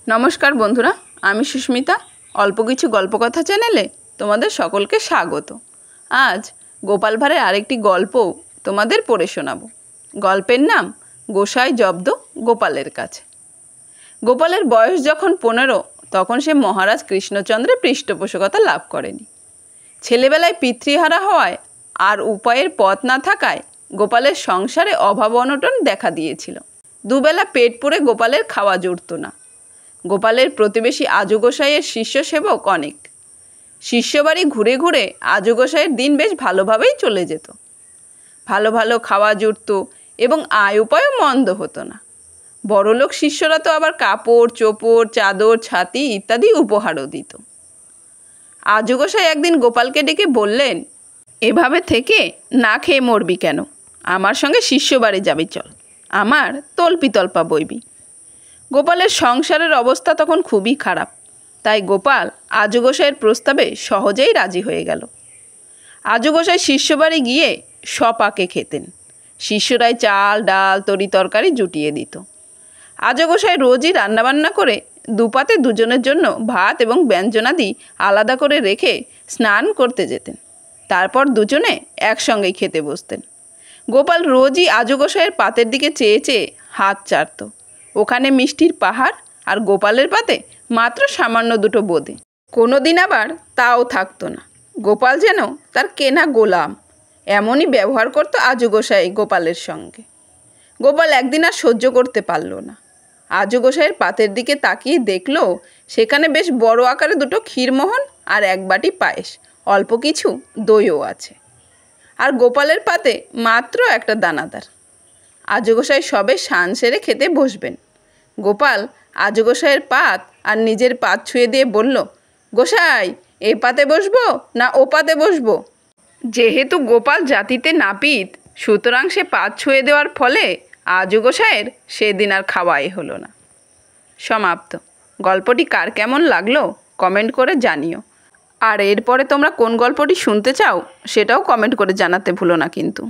নমস্কার বন্ধুরা, আমি সুস্মিতা। অল্প কিছু গল্পকথা চ্যানেলে তোমাদের সকলকে স্বাগত। আজ গোপাল ভাঁড়ের আরেকটি গল্প তোমাদের পড়ে শোনাবো। গল্পের নাম গোসাই জব্দ গোপালের কাছে। গোপালের বয়স যখন 15, তখন সে মহারাজ কৃষ্ণচন্দ্রের পৃষ্ঠপোষকতা লাভ করেনি। ছেলেবেলায় পিতৃহারা হওয়ায় আর উপায়ের পথ না থাকায় গোপালের সংসারে অভাব অনটন দেখা দিয়েছিল। দুবেলা পেট পুরে গোপালের খাওয়া জুটত না। গোপালের প্রতিবেশী আজু গোসাইয়ের শিষ্য সেবক অনেক। শিষ্যবাড়ি ঘুরে ঘুরে আজু গোসাইয়ের দিন বেশ ভালোভাবেই চলে যেত। ভালো ভালো খাওয়া জুটত এবং আয় উপায়ও মন্দ হতো না। বড়লোক শিষ্যরা তো আবার কাপড় চোপড় চাদর ছাতি ইত্যাদি উপহারও দিত। আজু গোসাই একদিন গোপালকে ডেকে বললেন, এভাবে থেকে না খেয়ে মরবি কেন? আমার সঙ্গে শিষ্যবাড়ি যাবি, চল, আমার তল্পিতল্পা বইবি। গোপালের সংসারের অবস্থা তখন খুবই খারাপ, তাই গোপাল আজু গোসাইয়ের প্রস্তাবে সহজেই রাজি হয়ে গেল। আজু গোসাই শিষ্যবাড়ি গিয়ে সপাকে খেতেন। শিষ্যরাই চাল ডাল তরি তরকারি জুটিয়ে দিত। আজু গোসাই রোজই রান্নাবান্না করে দুপাতে দুজনের জন্য ভাত এবং ব্যঞ্জনাদি আলাদা করে রেখে স্নান করতে যেতেন। তারপর দুজনে একসঙ্গেই খেতে বসতেন। গোপাল রোজই আজু গোসাইয়ের পাতের দিকে চেয়ে চেয়ে হাত চাটত। ওখানে মিষ্টির পাহাড়, আর গোপালের পাতে মাত্র সামান্য দুটো বোঁদে। কোনো দিন আবার তাও থাকতো না। গোপাল যেন তার কেনা গোলাম, এমনই ব্যবহার করতো আজু গোসাই গোপালের সঙ্গে। গোপাল একদিন আর সহ্য করতে পারল না। আজু গোসাইয়ের পাতের দিকে তাকিয়ে দেখল সেখানে বেশ বড় আকারে দুটো ক্ষীরমোহন আর এক বাটি পায়েস, অল্প কিছু দইও আছে। আর গোপালের পাতে মাত্র একটা দানাদার। আজু গোসাই সবে স্নান সেরে খেতে বসবেন। গোপাল আজু গোসাইয়ের পাত আর নিজের পাত ছুঁয়ে দিয়ে বলল, গোসাই, এ পাতে বসবো না ও পাতে বসবো? যেহেতু গোপাল জাতিতে নাপিত, সুতরাং সে পাত ছুঁয়ে দেওয়ার ফলে আজু গোসাইয়ের সেদিন আর খাওয়াই হলো না। সমাপ্ত। গল্পটি কার কেমন লাগলো কমেন্ট করে জানিও। আর এরপরে তোমরা কোন গল্পটি শুনতে চাও সেটাও কমেন্ট করে জানাতে ভুলো না কিন্তু।